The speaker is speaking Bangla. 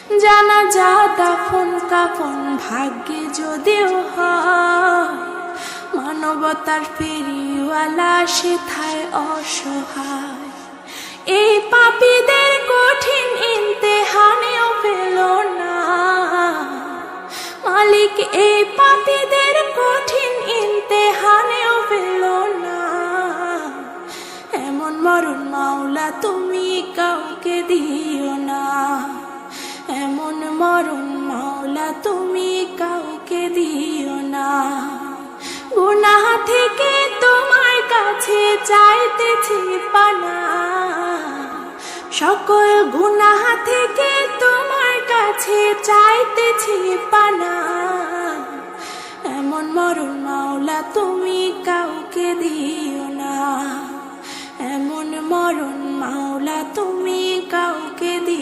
জানাজা দাফন কাফন ভাগ্যে যদিও হয়, মানবতার ফেরিওয়ালা সেথায় অসহায়। এই পাপীদের কঠিন ইমতিহানেও পেল না মালিক, এই পাপীদের কঠিন ইমতিহানেও পেল না। এমন মরণ মাওলা তুমি কাউকে দিও না, এমন মরণ মাওলা তুমি কাউকে দিও না। গুনাহ থেকে তোমার কাছে চাইতেছি পানা, সকল গুনাহ থেকে তোমার কাছে চাইতেছি পানা। এমন মরণ মাওলা তুমি কাউকে দিও না, এমন মরণ মাওলা তুমি কাউকে দিও